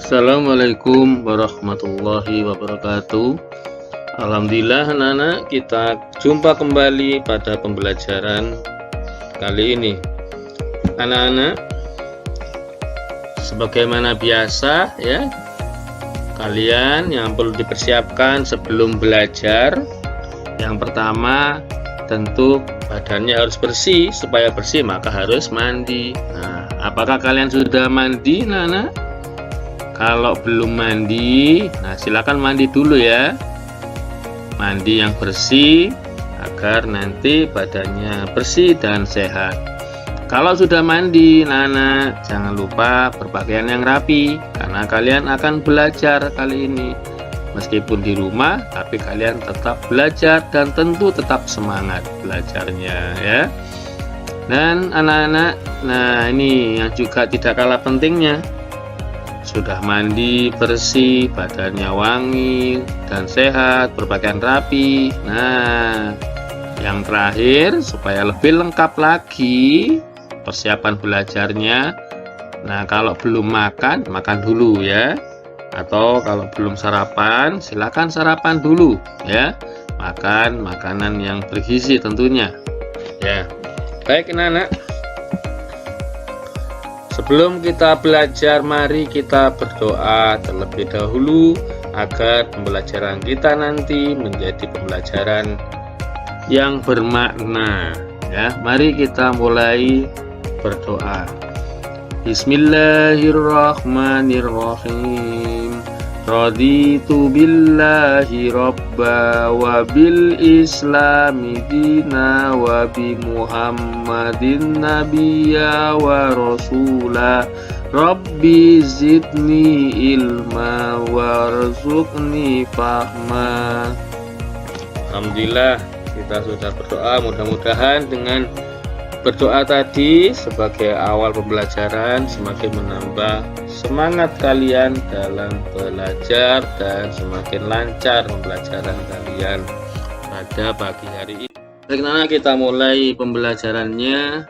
Assalamualaikum warahmatullahi wabarakatuh. Alhamdulillah anak-anak, kita jumpa kembali pada pembelajaran kali ini. Anak-anak, sebagaimana biasa ya, kalian yang perlu dipersiapkan sebelum belajar, yang pertama tentu badannya harus bersih. Supaya bersih maka harus mandi. Nah, apakah kalian sudah mandi anak-anak? Kalau belum mandi, nah silakan mandi dulu ya. Mandi yang bersih agar nanti badannya bersih dan sehat. Kalau sudah mandi, Nana, jangan lupa berpakaian yang rapi karena kalian akan belajar kali ini. Meskipun di rumah, tapi kalian tetap belajar dan tentu tetap semangat belajarnya ya. Dan anak-anak, nah ini yang juga tidak kalah pentingnya. Sudah mandi bersih, badannya wangi dan sehat, berpakaian rapi. Nah, yang terakhir supaya lebih lengkap lagi persiapan belajarnya. Nah, kalau belum makan, makan dulu ya. Atau kalau belum sarapan, silakan sarapan dulu ya. Makan makanan yang bergizi tentunya. Ya. Baik anak-anak. Sebelum kita belajar, mari kita berdoa terlebih dahulu agar pembelajaran kita nanti menjadi pembelajaran yang bermakna. Ya, mari kita mulai berdoa. Bismillahirrahmanirrahim. Raditu billahi robba wa bil islami dina wa bi muhammadin nabiyya wa rasula. Rabbi zidni ilma warzuqni fahma. Alhamdulillah kita sudah berdoa. Mudah-mudahan dengan berdoa tadi sebagai awal pembelajaran semakin menambah semangat kalian dalam belajar dan semakin lancar pembelajaran kalian pada pagi hari ini. Bagaimana kita mulai pembelajarannya?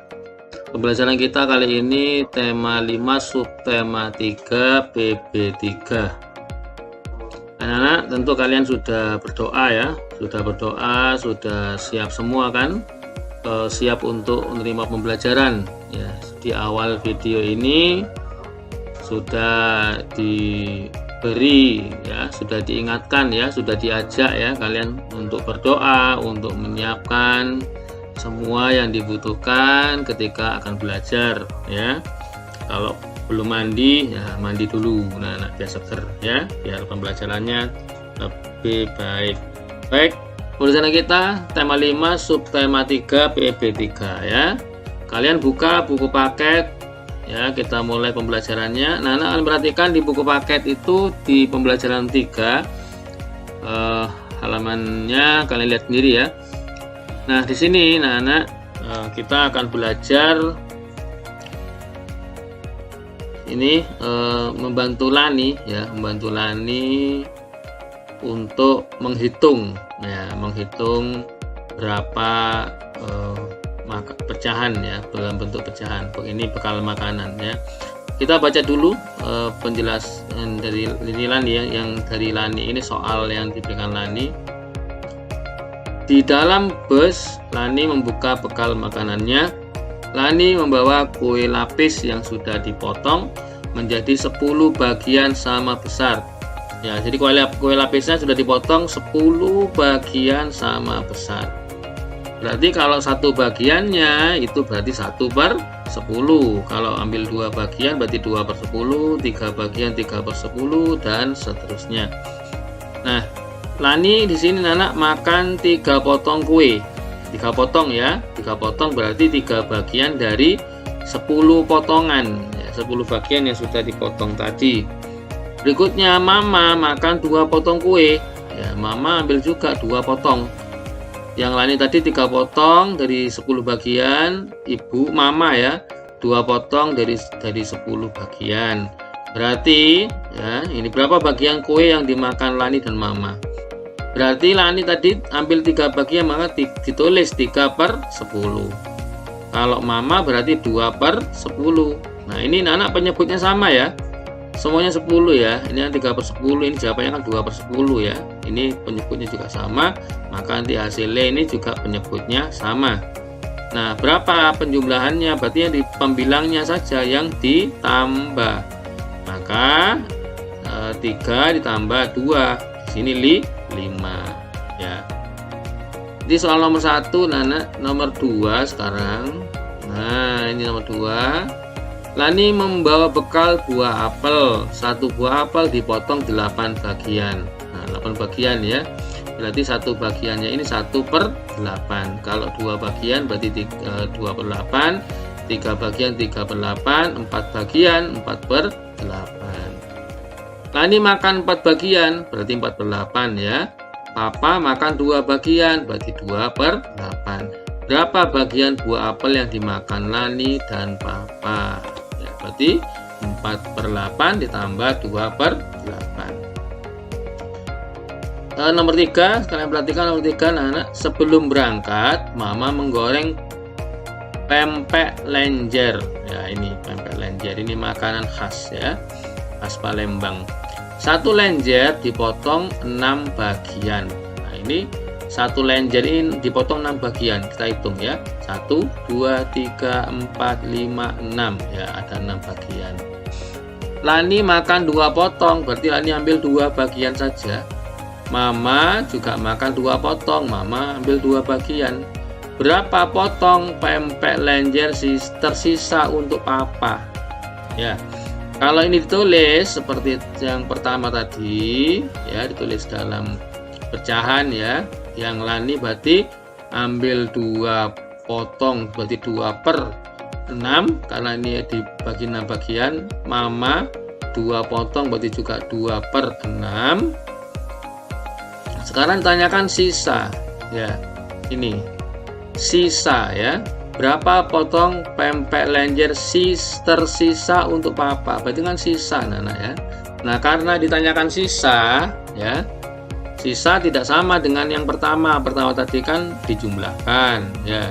Pembelajaran kita kali ini tema 5 subtema 3 PB3. Anak-anak, tentu kalian sudah berdoa ya, sudah siap semua kan? Siap untuk menerima pembelajaran ya. Di awal video ini sudah diberi ya, sudah diingatkan ya, sudah diajak ya kalian untuk berdoa, untuk menyiapkan semua yang dibutuhkan ketika akan belajar ya. Kalau belum mandi ya mandi dulu, nah biar seger ya, biar pembelajarannya lebih baik. Baik, pembelajaran kita tema 5 subtema 3 PB3 ya. Kalian buka buku paket ya, kita mulai pembelajarannya. Nah, kalian perhatikan di buku paket itu di pembelajaran 3 halamannya kalian lihat sendiri ya. Nah, di sini anak-anak kita akan belajar ini membantu Lani ya, membantu Lani untuk menghitung ya, menghitung berapa pecahan ya, dalam bentuk pecahan. Ini bekal makanan ya. Kita baca dulu penjelasan dari Lani ya, yang dari Lani ini soal yang diberikan Lani. Di dalam bus, Lani membuka bekal makanannya. Lani membawa kue lapis yang sudah dipotong menjadi 10 bagian sama besar. Ya, jadi kue lapisnya sudah dipotong 10 bagian sama besar. Berarti kalau satu bagiannya itu berarti 1/10. Kalau ambil 2 bagian berarti 2/10, 3 bagian 3/10 dan seterusnya. Nah, Lani di sini anak makan 3 potong kue. 3 potong ya. 3 potong berarti 3 bagian dari 10 potongan. Ya, 10 bagian yang sudah dipotong tadi. Berikutnya Mama makan 2 potong kue. Ya, Mama ambil juga 2 potong. Yang Lani tadi 3 potong dari 10 bagian, Ibu Mama ya 2 potong dari 10 bagian. Berarti ya, ini berapa bagian kue yang dimakan Lani dan Mama? Berarti Lani tadi ambil 3 bagian, maka ditulis 3/10. Kalau Mama berarti 2/10. Nah, ini anak penyebutnya sama ya. semuanya 10 ya. Ini yang 3/10, ini jawabannya kan 2/10 ya. Ini penyebutnya juga sama, maka nanti hasilnya ini juga penyebutnya sama. Nah, berapa penjumlahannya? Berarti yang di pembilangnya saja yang ditambah. Maka 3 ditambah 2, di sini 5 ya. Di soal nomor 1, Nana, nomor 2 sekarang. Nah, ini nomor 2. Lani membawa bekal buah apel. Satu buah apel dipotong 8 bagian. Nah, 8 bagian ya. Berarti satu bagiannya ini 1/8. Kalau 2 bagian berarti 2/8. 3 bagian 3/8. 4 bagian 4/8. Lani makan 4 bagian berarti 4/8 ya. Papa makan 2 bagian berarti 2/8. Berapa bagian buah apel yang dimakan Lani dan Papa? Ya, berarti 4/8 ditambah 2/8. Nomor 3, kalian perhatikan nomor 3, anak. Sebelum berangkat, Mama menggoreng pempek lenjer. Ya, ini pempek lenjer, ini makanan khas ya, khas Palembang. Satu lenjer dipotong 6 bagian. Nah, ini satu lenjer ini dipotong 6 bagian. Kita hitung ya. 1, 2, 3, 4, 5, 6 ya, ada 6 bagian. Lani makan 2 potong, berarti Lani ambil 2 bagian saja. Mama juga makan 2 potong, Mama ambil 2 bagian. Berapa potong pempek lenjer tersisa untuk Papa? Ya. Kalau ini ditulis seperti yang pertama tadi, ya, ditulis dalam pecahan ya. Yang Lani berarti ambil 2 potong, berarti 2/6 karena ini dibagi 6 bagian. Mama 2 potong berarti juga 2/6. Sekarang tanyakan sisa ya. Ini sisa ya. Berapa potong pempek lenjer tersisa untuk Papa? Berarti kan sisa, Nana ya. Nah, karena ditanyakan sisa ya, sisa tidak sama dengan yang pertama. Pertama tadi kan dijumlahkan ya.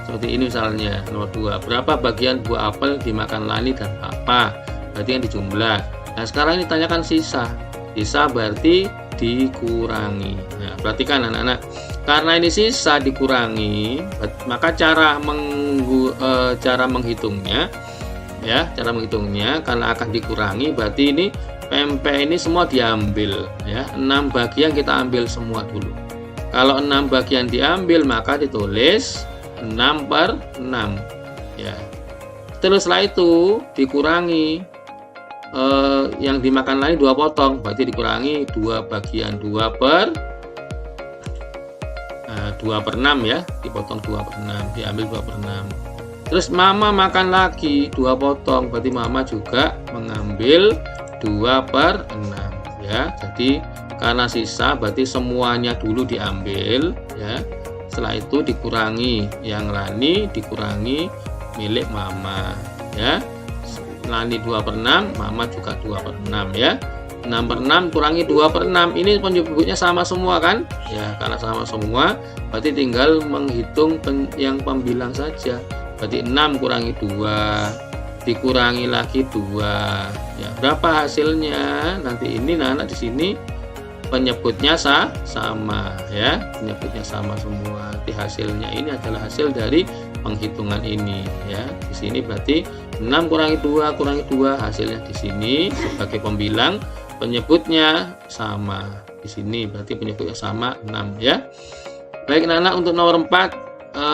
Seperti ini misalnya nomor 2. Berapa bagian buah apel dimakan Lani dan Papa? Berarti yang dijumlah. Nah, sekarang ditanyakan sisa. Sisa berarti dikurangi. Nah, perhatikan anak-anak. Karena ini sisa dikurangi, maka cara menghitungnya ya, cara menghitungnya karena akan dikurangi berarti ini pempek ini semua diambil ya. 6 bagian kita ambil semua dulu. Kalau 6 bagian diambil maka ditulis 6/6 ya. Terus setelah itu dikurangi yang dimakan lain 2 potong, berarti dikurangi 2 bagian 2/6 ya, dipotong 2/6, diambil 2/6. Terus Mama makan lagi 2 potong, berarti Mama juga mengambil 2/6 ya. Jadi karena sisa berarti semuanya dulu diambil ya. Setelah itu dikurangi yang Lani, dikurangi milik Mama ya. Lani 2/6, Mama juga 2/6 ya. 6/6 kurangi 2/6, ini penyebutnya sama semua kan ya. Karena sama semua berarti tinggal menghitung yang pembilang saja. Berarti 6 kurangi 2 dikurangi lagi 2 ya. Berapa hasilnya? Nanti ini anak di sini penyebutnya sama ya, penyebutnya sama semua. Di hasilnya ini adalah hasil dari penghitungan ini ya. Di sini berarti 6 kurangi 2 hasilnya di sini sebagai pembilang, penyebutnya sama. Di sini berarti penyebutnya sama 6 ya. Baik anak-anak, untuk nomor 4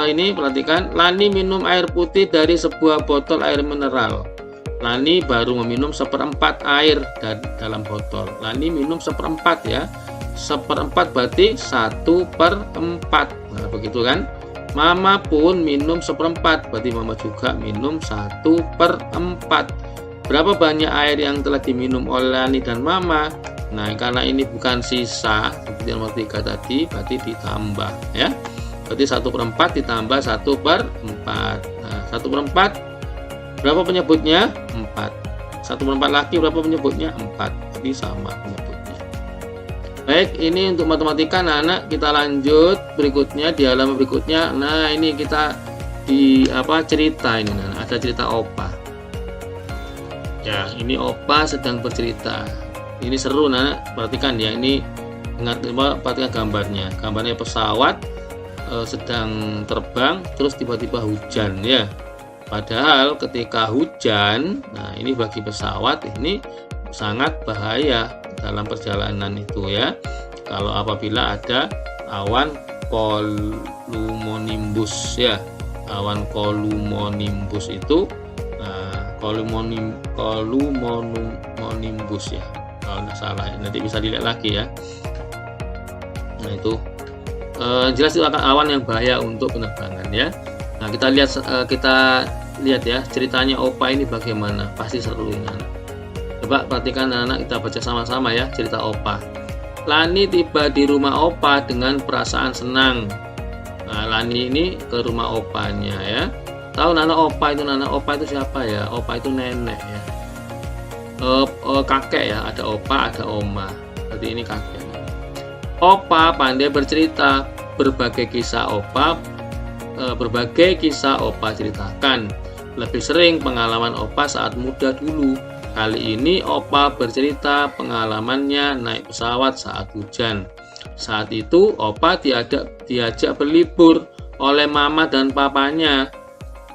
ini perhatikan. Lani minum air putih dari sebuah botol air mineral. Lani baru meminum 1/4 air dalam botol. Lani minum 1/4 ya. 1/4 berarti 1/4. Nah, begitu kan. Mama pun minum 1/4, berarti Mama juga minum 1/4. Berapa banyak air yang telah diminum oleh Lani dan Mama? Nah, karena ini bukan sisa seperti nomor 3 tadi, berarti ditambah ya. Berarti 1/4 ditambah 1/4. Nah, 1/4 berapa penyebutnya? 4. 1/4 lagi berapa penyebutnya? 4. Jadi sama penyebutnya. Baik, ini untuk matematika anak-anak. Kita lanjut berikutnya di halaman berikutnya. Nah, ini kita di cerita ini, ada cerita opa. Ya, ini Opa sedang bercerita. Ini seru, Nana. Perhatikan ya, ini perhatikan gambarnya. Gambarnya pesawat sedang terbang, terus tiba-tiba hujan ya. Padahal ketika hujan, nah ini bagi pesawat ini sangat bahaya dalam perjalanan itu ya. Kalau apabila ada awan cumulonimbus ya, awan cumulonimbus itu, nah cumulonimbus ya, kalau nggak salah nanti bisa dilihat lagi ya. Nah itu jelas itu akan awan yang bahaya untuk penerbangan ya. Nah kita lihat ya ceritanya Opa ini bagaimana, pasti seru ini anak. Coba perhatikan anak, kita baca sama-sama ya cerita Opa. Lani tiba di rumah Opa dengan perasaan senang. Nah Lani ini ke rumah opanya ya. Tahu Nana Opa itu siapa ya? Opa itu nenek ya. Kakek ya, ada Opa ada Oma. Berarti ini kakek. Opa pandai bercerita, berbagai kisah Opa ceritakan. Lebih sering pengalaman Opa saat muda dulu. Kali ini Opa bercerita pengalamannya naik pesawat saat hujan. Saat itu Opa diajak berlibur oleh mama dan papanya.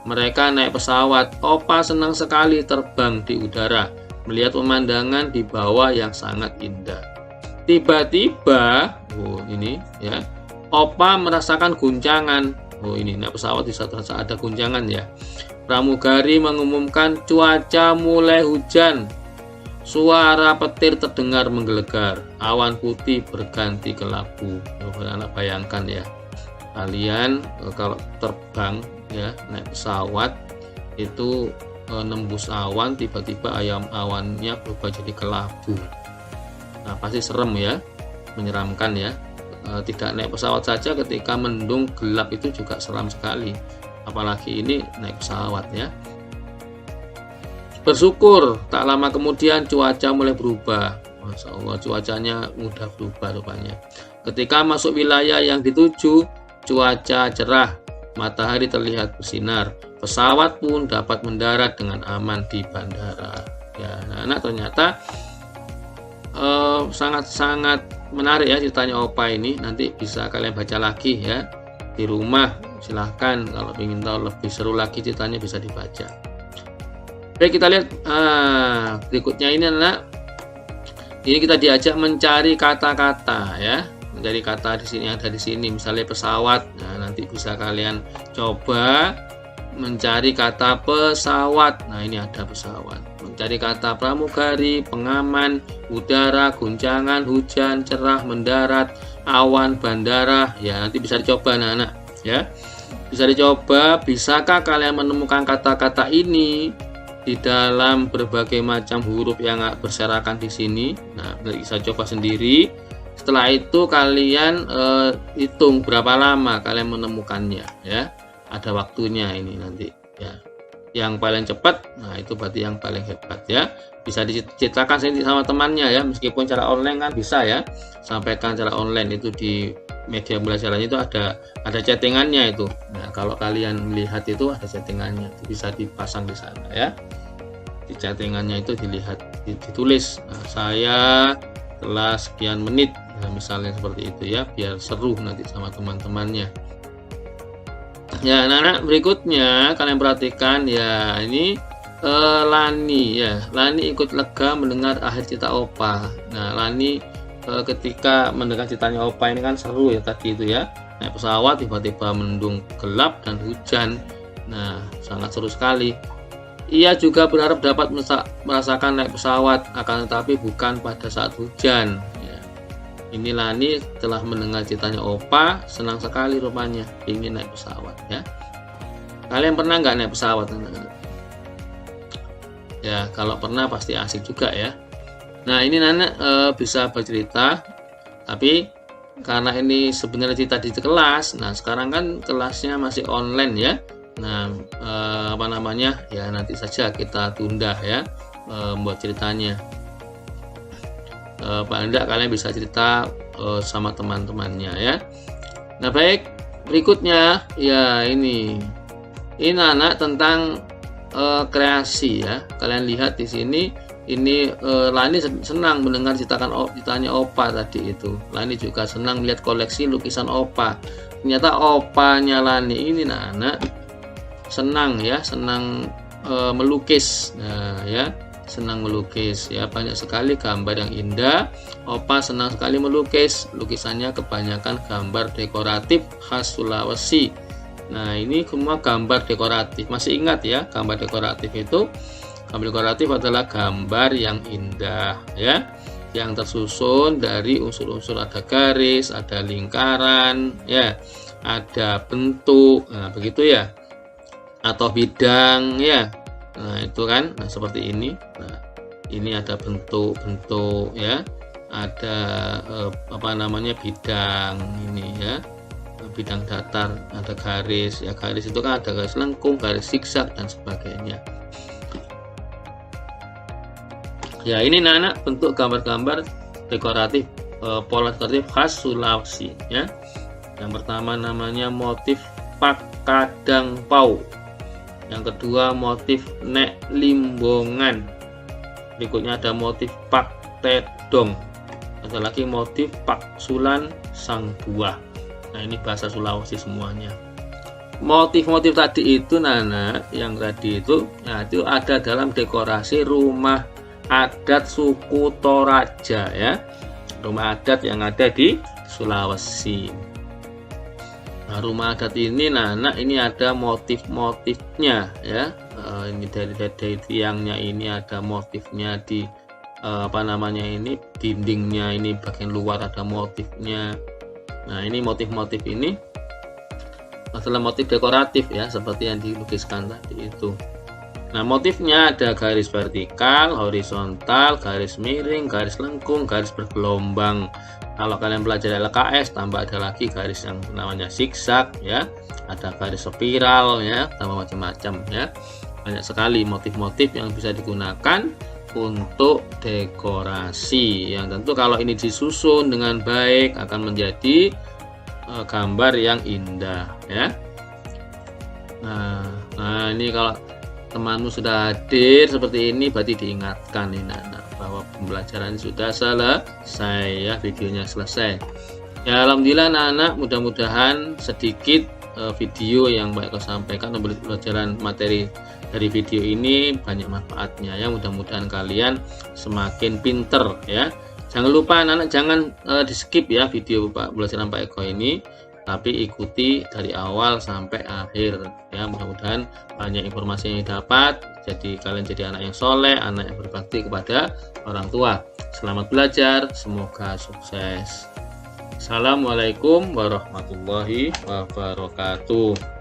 Mereka naik pesawat. Opa senang sekali terbang di udara, melihat pemandangan di bawah yang sangat indah. Tiba-tiba, ini ya, Opa merasakan guncangan. Ini naik pesawat di saat ada guncangan ya. Pramugari mengumumkan cuaca mulai hujan. Suara petir terdengar menggelegar. Awan putih berganti kelabu. Anak bayangkan ya, kalian kalau terbang ya naik pesawat itu nembus awan, tiba-tiba awannya berubah jadi kelabu. Nah pasti serem ya, menyeramkan ya. Tidak naik pesawat saja ketika mendung gelap itu juga seram sekali, apalagi ini naik pesawat ya. Bersyukur tak lama kemudian cuaca mulai berubah. Masya Allah, cuacanya mudah berubah rupanya. Ketika masuk wilayah yang dituju, cuaca cerah, matahari terlihat bersinar, pesawat pun dapat mendarat dengan aman di bandara ya. Nah ternyata sangat-sangat menarik ya ceritanya Opa ini. Nanti bisa kalian baca lagi ya di rumah, silahkan. Kalau ingin tahu lebih seru lagi ceritanya bisa dibaca. Baik, kita lihat berikutnya ini anak. Ini kita diajak mencari kata-kata ya, mencari kata di sini, ada di sini misalnya pesawat. Nah nanti bisa kalian coba mencari kata pesawat. Nah ini ada pesawat. Mencari kata pramugari, pengaman, udara, guncangan, hujan, cerah, mendarat, awan, bandara. Ya nanti bisa dicoba anak-anak ya. Bisa dicoba, bisakah kalian menemukan kata-kata ini di dalam berbagai macam huruf yang berserakan di sini. Nah bisa coba sendiri. Setelah itu kalian hitung berapa lama kalian menemukannya ya. Ada waktunya ini nanti ya. Yang paling cepat, nah itu berarti yang paling hebat ya. Bisa diceritakan sendiri sama temannya ya, meskipun cara online kan bisa ya. Sampaikan cara online itu di media belajarannya itu ada chattingannya itu. Nah kalau kalian melihat itu ada chattingannya, bisa dipasang di sana ya. Di chattingannya itu dilihat, ditulis. Nah, saya telah sekian menit. Nah misalnya seperti itu ya, biar seru nanti sama teman-temannya. Ya anak-anak, berikutnya kalian perhatikan ya, ini Lani ya. Lani ikut lega mendengar akhir cerita Opa. Nah Lani ketika mendengar ceritanya Opa ini kan seru ya tadi itu ya, naik pesawat tiba-tiba mendung gelap dan hujan. Nah sangat seru sekali. Ia juga berharap dapat merasakan naik pesawat, akan tetapi bukan pada saat hujan ya. Ini Lani telah mendengar ceritanya Opa, senang sekali rupanya, ingin naik pesawat ya. Kalian pernah nggak naik pesawat? Ya kalau pernah pasti asik juga ya. Nah ini Nana bisa bercerita, tapi karena ini sebenarnya cerita di kelas, nah sekarang kan kelasnya masih online ya. Nah apa namanya ya, nanti saja kita tunda ya buat ceritanya. Paling enggak kalian bisa cerita sama teman-temannya ya. Nah baik, berikutnya ya ini anak tentang kreasi ya. Kalian lihat di sini ini Lani senang mendengar ceritanya Opa tadi itu. Lani juga senang melihat koleksi lukisan Opa. Ternyata opanya Lani ini anak senang ya, senang melukis. Nah, ya, senang melukis ya, banyak sekali gambar yang indah. Opa senang sekali melukis. Lukisannya kebanyakan gambar dekoratif khas Sulawesi. Nah, ini semua gambar dekoratif. Masih ingat ya, gambar dekoratif itu? Gambar dekoratif adalah gambar yang indah ya, yang tersusun dari unsur-unsur, ada garis, ada lingkaran ya, ada bentuk, nah begitu ya, atau bidang ya. Nah itu kan, nah seperti ini. Nah ini ada bentuk-bentuk ya, ada bidang ini ya, bidang datar, ada garis ya, garis itu kan ada garis lengkung, garis zigzag dan sebagainya. Ya, ini anak bentuk gambar-gambar dekoratif, pola dekoratif khas Sulawesi ya. Yang pertama namanya motif Pakadang Pau. Yang kedua motif Nek Limbongan. Berikutnya ada motif Pak Tedong. Ada lagi motif Pak Sulan Sang Buah. Nah, ini bahasa Sulawesi semuanya. Motif-motif tadi itu Nana, yang tadi itu, nah itu ada dalam dekorasi rumah adat suku Toraja ya, rumah adat yang ada di Sulawesi. Nah, rumah adat ini anak ini ada motif-motifnya ya. Ini dari tiangnya ini ada motifnya, di ini dindingnya, ini bagian luar ada motifnya. Nah, ini motif-motif ini adalah motif dekoratif ya, seperti yang dilukiskan tadi itu. Nah, motifnya ada garis vertikal, horizontal, garis miring, garis lengkung, garis bergelombang. Kalau kalian belajar LKS, tambah ada lagi garis yang namanya zigzag ya, ada garis spiral ya, tambah macam-macam ya. Banyak sekali motif-motif yang bisa digunakan untuk dekorasi. Yang tentu kalau ini disusun dengan baik akan menjadi gambar yang indah ya. Nah ini kalau temanmu sudah hadir seperti ini, berarti diingatkan ini bahwa pembelajaran sudah selesai ya, videonya selesai ya. Alhamdulillah anak-anak, mudah-mudahan sedikit video yang baik kau sampaikan, pembelajaran materi dari video ini banyak manfaatnya ya. Mudah-mudahan kalian semakin pinter ya. Jangan lupa anak-anak, jangan di skip ya video pembelajaran Pak Eko ini, tapi ikuti dari awal sampai akhir ya. Mudah-mudahan banyak informasi yang didapat, jadi kalian jadi anak yang soleh, anak yang berbakti kepada orang tua. Selamat belajar, semoga sukses. Assalamualaikum warahmatullahi wabarakatuh.